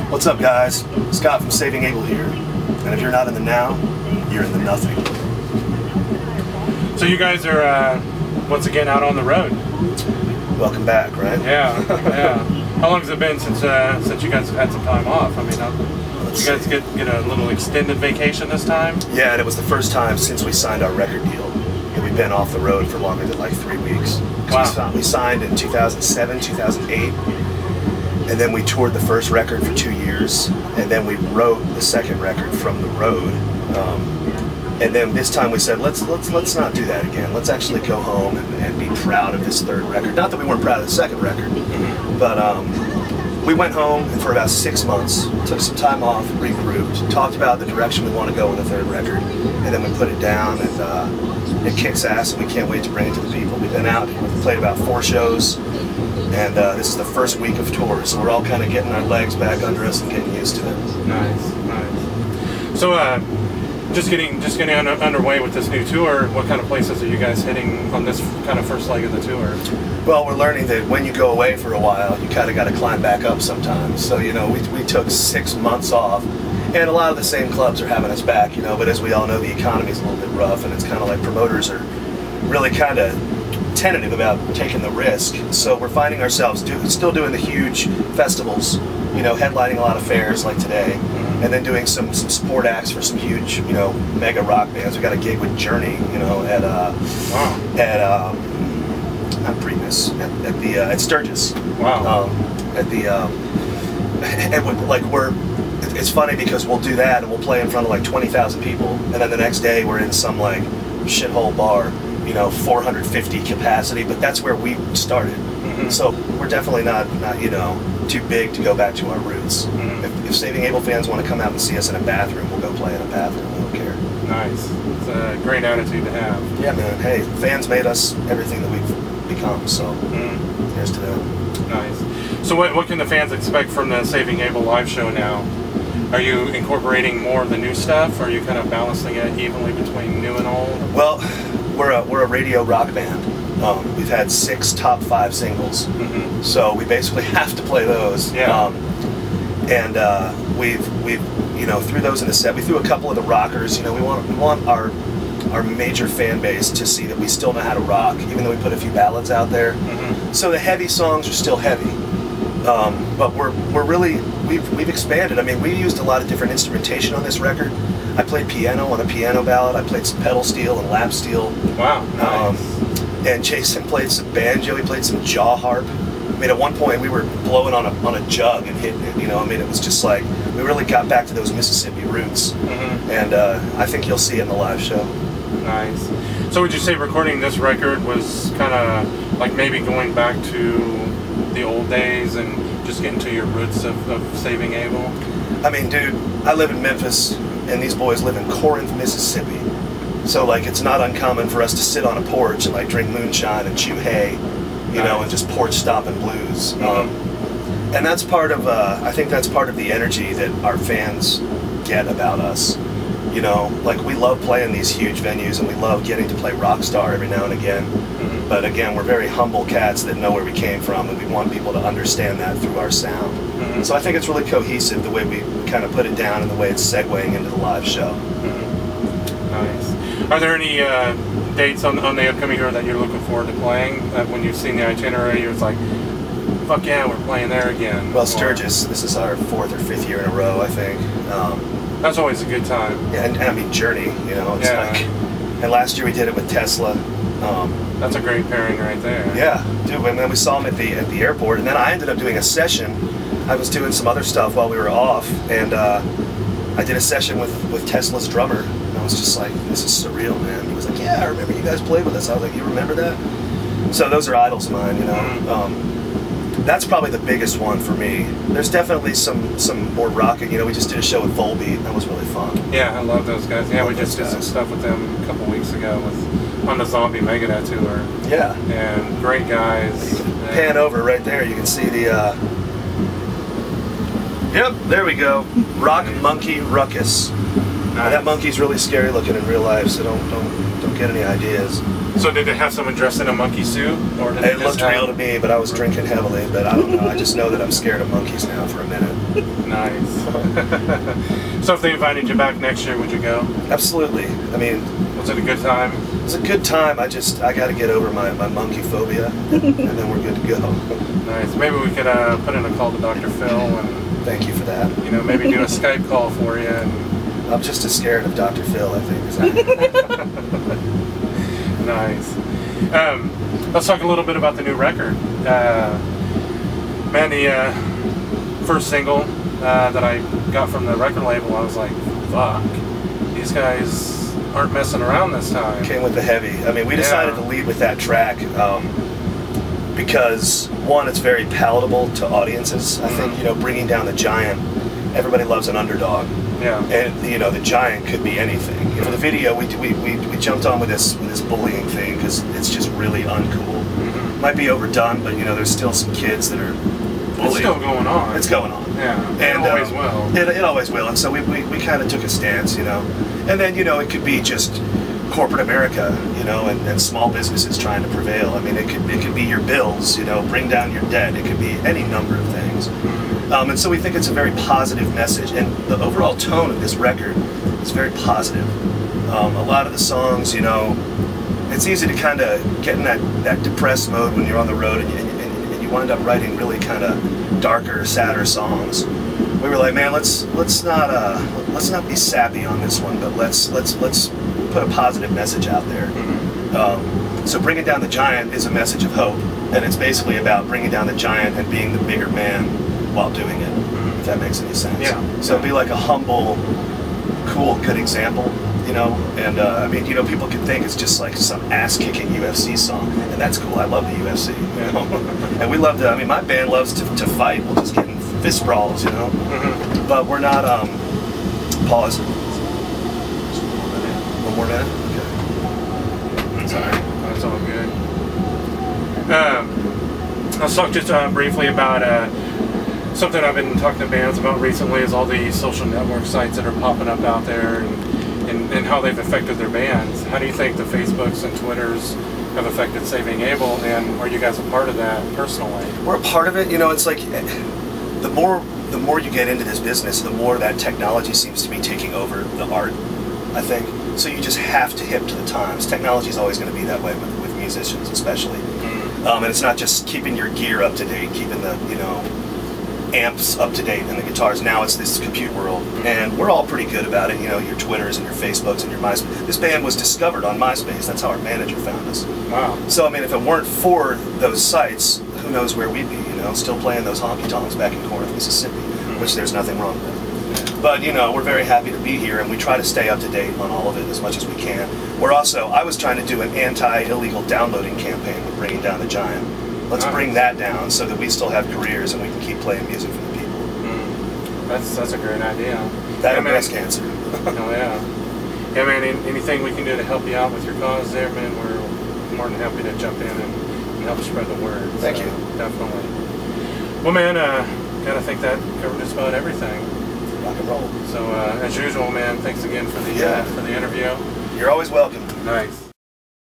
What's up, guys? Scott from Saving Abel here. And if you're not in the now, you're in the nothing. So you guys are once again out on the road. Welcome back, right? Yeah, yeah. How long has it been since you guys have had some time off? I mean, did you guys get a little extended vacation this time? Yeah, and it was the first time since we signed our record deal that we've been off the road for longer than like 3 weeks. Wow. We signed in 2007, 2008, and then we toured the first record for 2 years, and then we wrote the second record from the road. And then this time we said, let's not do that again. Let's actually go home and be proud of this third record. Not that we weren't proud of the second record, but we went home and for about 6 months, took some time off, regrouped, talked about the direction we want to go in the third record, and then we put it down, and it kicks ass, and we can't wait to bring it to the people. We've been out, we've played about 4 shows, and this is the first week of tour, so we're all kind of getting our legs back under us and getting used to it. Nice, nice. So, just getting underway with this new tour. What kind of places are you guys hitting on this kind of first leg of the tour? Well, we're learning that when you go away for a while, you kind of got to climb back up sometimes. So, you know, we took 6 months off, and a lot of the same clubs are having us back, you know, but as we all know, the economy's a little bit rough, and it's kind of like promoters are really kind of tentative about taking the risk. So we're finding ourselves still doing the huge festivals, you know, headlining a lot of fairs like today, and then doing some support acts for some huge, you know, mega rock bands. We got a gig with Journey, you know, at not Primus, at Sturgis. Wow. It's funny because we'll do that and we'll play in front of like 20,000 people, and then the next day we're in some like shithole bar, you know, 450 capacity, but that's where we started. So we're definitely not you know, too big to go back to our roots. If Saving Abel fans want to come out and see us in a bathroom, we'll go play in a bathroom. We don't care. Nice. It's a great attitude to have. Yeah, man. Hey, fans made us everything that we've become, so here's to them. Nice. So what can the fans expect from the Saving Abel live show now? Are you incorporating more of the new stuff, or are you kind of balancing it evenly between new and old? Well, we're a radio rock band. We've had 6 top 5 singles, so we basically have to play those. Yeah. We've you know, threw those in the set. We threw a couple of the rockers. You know, we want our major fan base to see that we still know how to rock, even though we put a few ballads out there. So the heavy songs are still heavy, but we've expanded. I mean, we used a lot of different instrumentation on this record. I played piano on a piano ballad. I played some pedal steel and lap steel. Wow. Nice. And Jason played some banjo. He played some jaw harp. I mean, at one point we were blowing on a jug and hitting it. You know, I mean, it was just like we really got back to those Mississippi roots. And I think you'll see it in the live show. Nice. So would you say recording this record was kind of like maybe going back to the old days and just getting to your roots of Saving Abel? I mean, dude, I live in Memphis, and these boys live in Corinth, Mississippi. So, like, it's not uncommon for us to sit on a porch and, like, drink moonshine and chew hay, you know, and just porch stomping blues. And that's part of, I think that's part of the energy that our fans get about us. You know, like, we love playing these huge venues, and we love getting to play Rockstar every now and again. But again, we're very humble cats that know where we came from, and we want people to understand that through our sound. So I think it's really cohesive the way we kind of put it down and the way it's segueing into the live show. Nice. Are there any dates on the upcoming tour that you're looking forward to playing? When you've seen the itinerary, you're like, fuck yeah, we're playing there again. Well, Sturgis, this is our 4th or 5th year in a row, I think. That's always a good time. Yeah, and I mean, Journey, you know, it's like, and last year we did it with Tesla. That's a great pairing right there. Yeah, dude, and then we saw him at the airport, and then I ended up doing a session. I was doing some other stuff while we were off, and I did a session with Tesla's drummer, and I was just like, this is surreal, man. He was like, yeah, I remember you guys played with us. I was like, you remember that? So those are idols of mine, you know. That's probably the biggest one for me. There's definitely some more rocking. You know, we just did a show with Volbeat. That was really fun. Yeah, I love those guys. Yeah, we just did some stuff with them a couple weeks ago on the Zombie Megadeth tour. Yeah. And great guys. Pan over right there. You can see the... Yep, there we go. Rock Monkey Ruckus. Nice. That monkey's really scary looking in real life, so don't get any ideas. So did they have someone dressed in a monkey suit? Or did it looked real to me, but I was drinking heavily, but I don't know. I just know that I'm scared of monkeys now for a minute. Nice. So if they invited you back next year, would you go? Absolutely. I mean, was it a good time? It was a good time. I got to get over my monkey phobia, and then we're good to go. Nice. Maybe we could put in a call to Dr. Phil and. Thank you for that. You know, maybe do a Skype call for you. And... I'm just as scared of Dr. Phil, I think. Nice. Let's talk a little bit about the new record. Man, the first single that I got from the record label, I was like, fuck, these guys aren't messing around this time. Came with the heavy. I mean, we decided to lead with that track because, one, it's very palatable to audiences. I think, you know, bringing down the giant, everybody loves an underdog. Yeah. And, you know, the giant could be anything. You know, for the video, we jumped on with this bullying thing because it's just really uncool. Might be overdone, but, you know, there's still some kids that are bullying. It's still going on. It's going on. Yeah. And it always will. It always will. And so we kind of took a stance, you know. And then, you know, it could be just corporate America, you know, and small businesses trying to prevail. I mean, it could be your bills, you know, bring down your debt. It could be any number of things. And so we think it's a very positive message. And the overall tone of this record is very positive. A lot of the songs, you know, it's easy to kind of get in that depressed mode when you're on the road and you wind up writing really kind of darker, sadder songs. We were like, man, let's not be sappy on this one, but let's put a positive message out there. So Bringing Down the Giant is a message of hope, and it's basically about bringing down the giant and being the bigger man while doing it, if that makes any sense. Yeah. So be like a humble, cool, good example, you know, and I mean, you know, people could think it's just like some ass-kicking UFC song, and that's cool. I love the UFC, you know, and we love to, I mean, my band loves to fight. We'll just get in fist brawls, you know, but we're not, pause. One more minute? Okay. Sorry. That's all good. Let's talk just briefly about something I've been talking to bands about recently is all the social network sites that are popping up out there and how they've affected their bands. How do you think the Facebooks and Twitters have affected Saving Abel, and are you guys a part of that personally? We're a part of it. You know, it's like the more you get into this business, the more that technology seems to be taking over the art, I think. So you just have to hip to the times. Technology is always going to be that way with musicians, especially. And it's not just keeping your gear up to date, keeping the, you know, amps up to date and the guitars. Now it's this compute world, and we're all pretty good about it. You know, your Twitters and your Facebooks and your MySpace. This band was discovered on MySpace. That's how our manager found us. Wow. So I mean, if it weren't for those sites, who knows where we'd be? You know, still playing those honky tonks back in Corinth, Mississippi, which there's nothing wrong with. But, you know, we're very happy to be here, and we try to stay up to date on all of it as much as we can. We're also, I was trying to do an anti-illegal downloading campaign with Bringing Down the Giant. Let's bring that down so that we still have careers and we can keep playing music for the people. That's a great idea. That and breast cancer. Oh, yeah. Yeah, man, anything we can do to help you out with your cause there, man, we're more than happy to jump in and help spread the word. Thank you. Definitely. Well, man, gotta think that covered just about everything. Rock and roll. So, as usual, man, thanks again for the interview. You're always welcome. Nice.